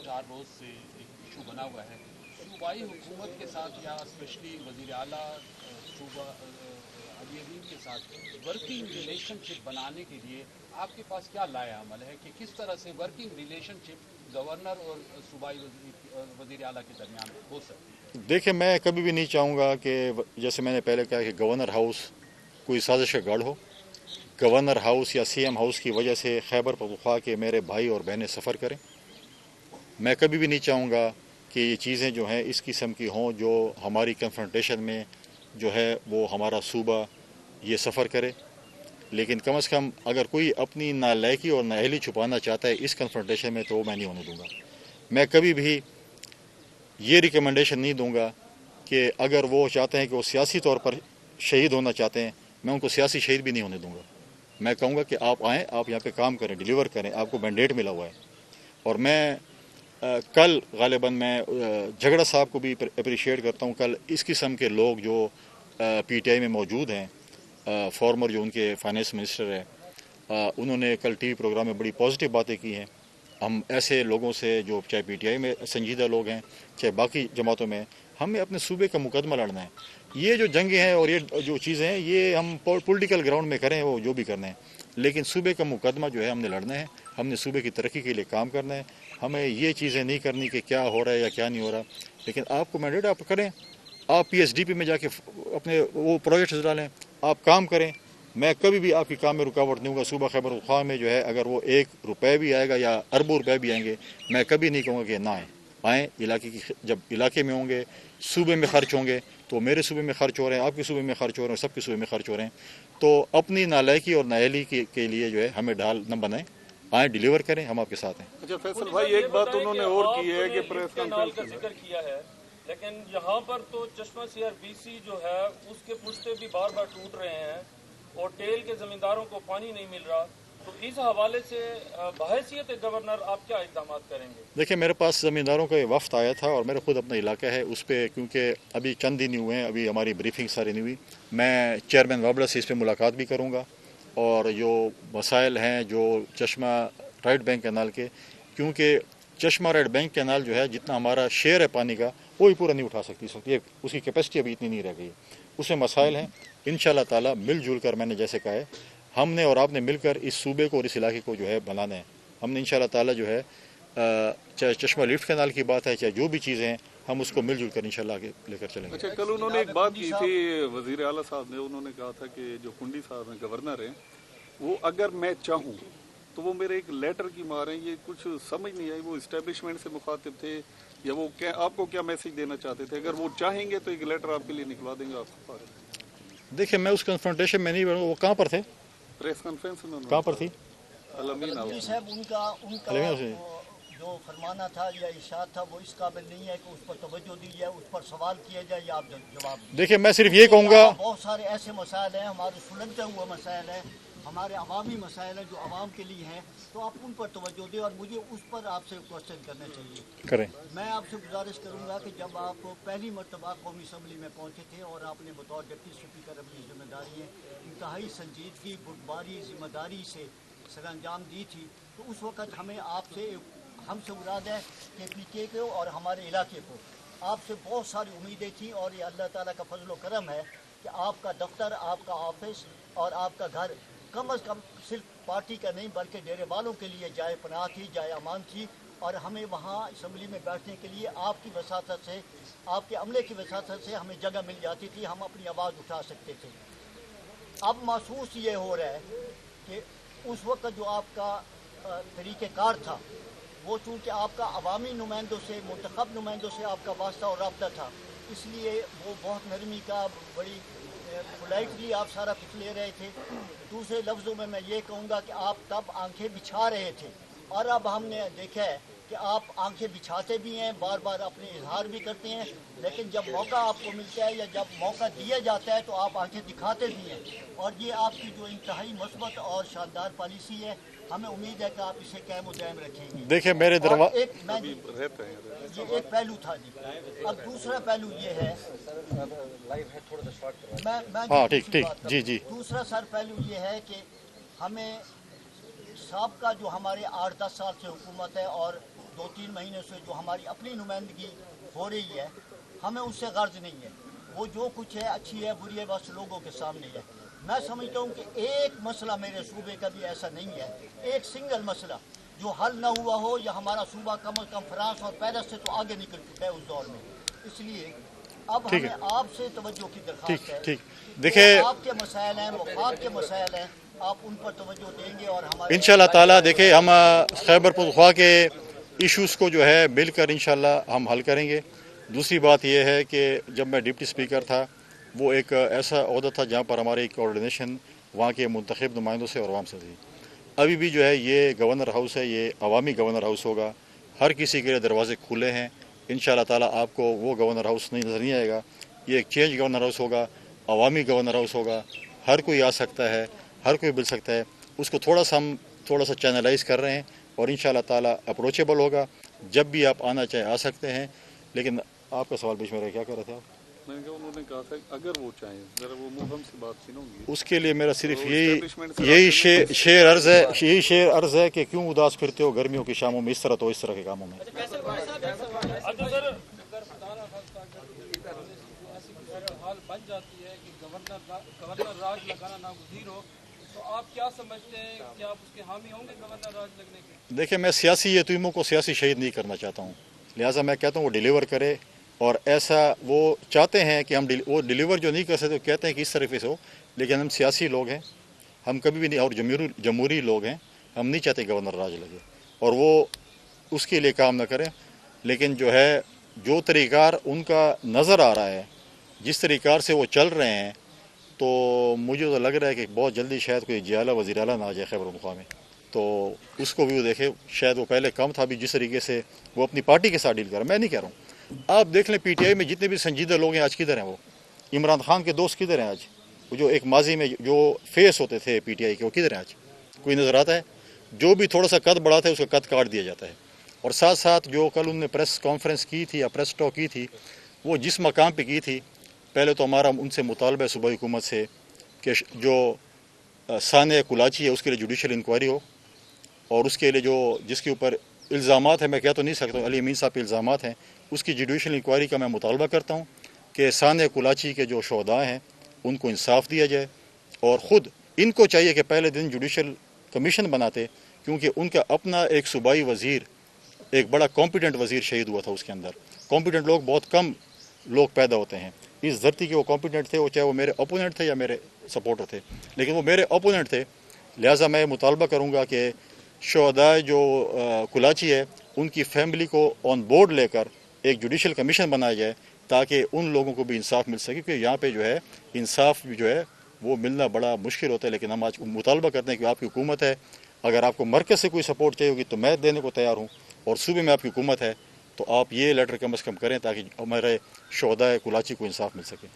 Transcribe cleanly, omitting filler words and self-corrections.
4 रोज़ से एक इशू बना हुआ है सूबाई हुकूमत के साथ या स्पेशली वज़ीर आला सूबा अली अदीब के साथ वर्किंग रिलेशनशिप बनाने के लिए आपके पास क्या लाया अमल है कि किस तरह से वर्किंग रिलेशनशिप गवर्नर और सूबाई वज़ीर आला के दरमियान हो सकती है? देखिए, मैं कभी भी नहीं चाहूँगा कि जैसे मैंने पहले कहा कि गवर्नर हाउस कोई साजिश का गढ़ हो। गवर्नर हाउस या सीएम हाउस की वजह से खैबर पख्तूनख्वा के मेरे भाई और बहनें सफ़र करें। मैं कभी भी नहीं चाहूँगा कि ये चीज़ें जो हैं इस किस्म की हों जो हमारी कन्फ्रंटेशन में जो है वो हमारा सूबा ये सफ़र करे। लेकिन कम से कम अगर कोई अपनी नालायकी और नाअहली छुपाना चाहता है इस कन्फ्रंटेशन में तो मैं नहीं होने दूँगा। मैं कभी भी ये रिकमेंडेशन नहीं दूँगा कि अगर वो चाहते हैं कि वो सियासी तौर पर शहीद होना चाहते हैं, मैं उनको सियासी शहीद भी नहीं होने दूँगा। मैं कहूँगा कि आप आएँ, आप यहाँ पे काम करें, डिलीवर करें, आपको मैंडेट मिला हुआ है। और मैं कल गालिबन मैं झगड़ा साहब को भी अप्रिशिएट करता हूँ। कल इस किस्म के लोग जो पीटीआई में मौजूद हैं, फॉर्मर जो उनके फाइनेंस मिनिस्टर है, उन्होंने कल टीवी प्रोग्राम में बड़ी पॉजिटिव बातें की हैं। हम ऐसे लोगों से जो चाहे पीटीआई में संजीदा लोग हैं चाहे बाकी जमातों में, हमें अपने सूबे का मुकदमा लड़ना है। ये जो जंगें हैं और ये जो चीज़ें हैं ये हम पॉलिटिकल ग्राउंड में करें वो जो भी करना है, लेकिन सूबे का मुकदमा जो है हमने लड़ना है। हमने सूबे की तरक्की के लिए काम करना है। हमें ये चीज़ें नहीं करनी कि क्या हो रहा है या क्या नहीं हो रहा। लेकिन आपको मैंडेट आप करें, आप पीएसडीपी में जाके अपने वो प्रोजेक्ट्स डालें, आप काम करें। मैं कभी भी आपकी काम में रुकावट नहीं होगा। सूबा खैबर पख्तूनख्वा में जो है अगर वो 1 रुपये भी आएगा या अरबों रुपए भी आएंगे, मैं कभी नहीं कहूँगा कि ना आएँ। इलाके की जब इलाके में होंगे, सूबे में खर्च होंगे, तो मेरे सूबे में खर्च हो रहे हैं, आपके सूबे में खर्च हो रहे हैं, सबके सूबे में खर्च हो रहे हैं, तो अपनी नालायकी और नाअहली के लिए जो है हमें ढाल न बनाएं। आए, डिलीवर करें, हम आपके साथ हैं। अच्छा फैसल भाई, एक बात उन्होंने और की है कि प्रेस कॉन्फ्रेंस का जिक्र किया है, लेकिन यहाँ पर तो चश्मा सीआरबीसी जो है उसके पुश्ते भी बार बार टूट रहे हैं और टेल के जमींदारों को पानी नहीं मिल रहा। तो इस हवाले से बहैसियत गवर्नर आप क्या इक़दाम करेंगे? देखिए, मेरे पास ज़मींदारों का वफ़द आया था और मेरा खुद अपना इलाका है उस पर, क्योंकि अभी चंद दिन हुए हैं, अभी हमारी ब्रीफिंग सारी नहीं हुई। मैं चेयरमैन वाबला से इस पर मुलाकात भी करूँगा और जो मसाइल हैं जो चश्मा राइट बैंक कैनाल के, क्योंकि चश्मा राइट बैंक कैनाल जो है जितना हमारा शेयर है पानी का वो ही पूरा नहीं उठा सकती ये, उसकी कैपेसिटी अभी इतनी नहीं रह गई। उसमें मसाइल हैं। इंशाल्लाह ताला मिलजुल कर, मैंने जैसे कहा है, हमने और आपने मिलकर इस सूबे को और इस इलाके को जो है बनाना है। हमने इंशाल्लाह ताला जो है चाहे चश्मा लिफ्ट कैनाल की बात है चाहे जो भी चीज़ें हैं, हम उसको मिलजुल कर इंशाल्लाह लेकर चलेंगे। अच्छा, कल उन्होंने एक बात की थी वज़ीर आला साहब ने, उन्होंने कहा था कि जो कुंडी साहब हैं गवर्नर हैं, वो अगर मैं चाहूँ तो वो मेरे एक लेटर की मार हैं। ये कुछ समझ नहीं आई, वो इस्टेब्लिशमेंट से मुखातिब थे या वो क्या, आपको क्या मैसेज देना चाहते थे? अगर वो चाहेंगे तो एक लेटर आपके लिए निकलवा देंगे आपको। देखिए, मैं उस कन्फ्रंटेशन में नहीं, वो कहाँ पर थे? प्रेस कॉन्फ्रेंस में कहाँ पर थी? अलमीन साहब, उनका जो फरमाना था या इरशाद था वो इस काबिल नहीं है कि उस पर तवज्जो दी जाए, उस पर सवाल किया जाए या आप जवाब दें। देखिए, मैं सिर्फ ये कहूँगा, बहुत सारे ऐसे मसाइल हैं, हमारे सुलझते हुए मसाइल हैं, हमारे अवामी मसाइल हैं जो आवाम के लिए हैं, तो आप उन पर तवज्जो दें और मुझे उस पर आपसे क्वेश्चन करने चाहिए। करें। मैं आपसे गुजारिश करूँगा कि जब आप पहली मरतबा कौमी असम्बली में पहुँचे थे और आपने बतौर डिप्टी स्पीकर अपनी जिम्मेदारी इंतहाई संजीदगी, बुर्दबारी, जिम्मेदारी से सरअंजाम दी थी, तो उस वक़्त हमें हमसे मुराद है कि पीके को और हमारे इलाके को आपसे बहुत सारी उम्मीदें थी और ये अल्लाह ताला का फजल व करम है कि आपका दफ्तर, आपका ऑफिस और आपका घर कम अज़ कम सिर्फ पार्टी का नहीं बल्कि डेरे वालों के लिए जाए पनाह थी, जाए अमान थी। और हमें वहाँ असम्बली में बैठने के लिए आपकी वसातत से, आपके अमले की वसातत से हमें जगह मिल जाती थी, हम अपनी आवाज़ उठा सकते थे। अब महसूस ये हो रहा है कि उस वक्त जो आपका तरीक़ेकार था वो चूँकि आपका अवामी नुमाइंदों से, मुंतखब नुमाइंदों से आपका वास्ता और रब्ता था, इसलिए वो बहुत नरमी का, बड़ी पोलाइटली आप सारा कुछ ले रहे थे। दूसरे लफ्ज़ों में मैं ये कहूँगा कि आप तब आंखें बिछा रहे थे और अब हमने देखा है कि आप आंखें बिछाते भी हैं, बार बार अपने इजहार भी करते हैं, लेकिन जब मौका आपको मिलता है या जब मौका दिया जाता है तो आप आंखें दिखाते भी हैं। और ये आपकी जो इंतहाई मस्बत और शानदार पॉलिसी है, हमें उम्मीद है कि आप इसे कायम दायम रखेंगे। देखिए, मेरे दरवाज़े ये एक पहलू था जी। अब दूसरा पहलू ये है, हाँ ठीक जी जी, दूसरा सर पहलू ये है कि हमें साहब का जो हमारे 8-10 साल से हुकूमत है और 2-3 महीने से जो हमारी अपनी नुमाइंदगी हो रही है, हमें उससे गर्ज नहीं है। वो जो कुछ है अच्छी है बुरी है बस लोगों के सामने है। मैं समझता हूँ कि एक मसला मेरे सूबे का भी ऐसा नहीं है, एक सिंगल मसला जो हल न हुआ हो, या हमारा सूबा कम अज़ कम फ्रांस और पेरिस से तो आगे निकल चुका है उस दौर में। इसलिए अब ठीक हमें आपसे तवज्जो की दरख्वास्त ठीक है। ठीक देखिए, आपके मसाइल हैं, वफाक के मसाइल हैं, आप उन पर तवज्जो देंगे और हमारे इंशाल्लाह ताला देखिए हम खैबर पख्तूनख्वा के इश्यूज़ को जो है मिलकर इंशाल्लाह हम हल करेंगे। दूसरी बात यह है कि जब मैं डिप्टी स्पीकर था वो एक ऐसा ओहदा था जहाँ पर हमारी कोऑर्डिनेशन वहाँ के मुंतखब नुमाइंदों से और आवाम से थी। अभी भी जो है ये गवर्नर हाउस है, ये अवामी गवर्नर हाउस होगा, हर किसी के लिए दरवाजे खुले हैं। इंशाल्लाह ताला आपको वो गवर्नर हाउस नहीं नज़र नहीं आएगा, ये एक चेंज गवर्नर हाउस होगा, अवामी गवर्नर हाउस होगा, हर कोई आ सकता है, हर कोई मिल सकता है। उसको हम थोड़ा सा चैनलाइज कर रहे हैं और इंशाल्लाह ताला अप्रोचेबल होगा। जब भी आप आना चाहें आ सकते हैं। लेकिन आपका सवाल बीच में रह, क्या कर रहे थे आप? मैंने कहा उन्होंने कहा था अगर वो चाहें, जरा वो मुबहम से बात थी ना उनकी। उसके लिए मेरा सिर्फ तो यही establishment से यही रास्ते शेर में शेर अर्ज है, यही शेर अर्ज है कि क्यों उदास फिरते हो गर्मियों की शामों में, इस तरह तो इस तरह के कामों में। हाल बन जाती है कि गवर्नर राज लगाना नागुज़ीर हो, तो आप क्या समझते हैं कि आप उसके हामी होंगे गवर्नर राज लगने के? देखिए, मैं सियासी यतीमों को सियासी शहीद नहीं करना चाहता हूँ, लिहाजा मैं कहता हूँ वो डिलीवर करे। और ऐसा वो चाहते हैं कि हम वो डिलीवर जो नहीं कर सकते, कहते हैं कि इस तरीके से हो, लेकिन हम सियासी लोग हैं, हम कभी भी नहीं, और जमहूरी लोग हैं, हम नहीं चाहते गवर्नर राज लगे और वो उसके लिए काम न करें। लेकिन जो है जो तरीक़ार उनका नज़र आ रहा है, जिस तरीक़ार से वो चल रहे हैं, तो मुझे तो लग रहा है कि बहुत जल्दी शायद कोई जियाला वज़ीर आला ना आ जाए खैबर पख्तूनख्वा में, तो उसको भी वो देखे। शायद वो पहले कम था, भी जिस तरीके से वो अपनी पार्टी के साथ डील कर रहा है, मैं नहीं कह रहा हूँ। आप देख लें पीटीआई में जितने भी संजीदा लोग हैं आज किधर हैं? वो इमरान खान के दोस्त किधर हैं आज? वो जो एक माजी में जो फेस होते थे पीटीआई के, वो किधर हैं आज? कोई नज़र आता है? जो भी थोड़ा सा कद बढ़ाता है उसका कद काट दिया जाता है। और साथ साथ जो कल उनने प्रेस कॉन्फ्रेंस की थी या प्रेस टॉक की थी, वो जिस मकाम पर की थी, पहले तो हमारा उनसे मुतालबा है सूबाई हुकूमत से कि जो साने कुलाची है उसके लिए जुडिशल इंक्वायरी हो, और उसके लिए जो जिसके ऊपर इल्ज़ामात हैं, मैं कह तो नहीं सकता, अली अमीन साहब के इल्ज़ामात हैं, उसकी जुडिशल इंक्वायरी का मैं मुतालबा करता हूँ कि साने कुलाची के जो शोहदा हैं उनको इंसाफ दिया जाए। और ख़ुद इनको चाहिए कि पहले दिन जुडिशल कमीशन बनाते, क्योंकि उनका अपना एक सूबाई वज़ीर, एक बड़ा कॉम्पिटेंट वज़ीर शहीद हुआ था। उसके अंदर कॉम्पिटेंट लोग बहुत कम लोग पैदा होते हैं इस धरती के, वो कॉम्पिटेंट थे, वो चाहे वो मेरे ओपोनेंट थे या मेरे सपोर्टर थे, लेकिन वो मेरे ओपोनेंट थे। लिहाजा मैं मुतालबा करूँगा कि शोहदा जो कुलाची है उनकी फैमिली को ऑन बोर्ड लेकर एक जुडिशल कमीशन बनाया जाए, ताकि उन लोगों को भी इंसाफ मिल सके। क्योंकि यहाँ पे जो है इंसाफ जो है वो मिलना बड़ा मुश्किल होता है। लेकिन हम आज मुतालबा करते हैं कि आपकी हुकूमत है, अगर आपको मरकज़ से कोई सपोर्ट चाहिए होगी तो मैं देने को तैयार हूँ, और सूबे में आपकी हुकूमत है तो आप ये लेटर कम अज़ कम करें ताकि हमारे शोहदा कुलाची को इंसाफ मिल सके।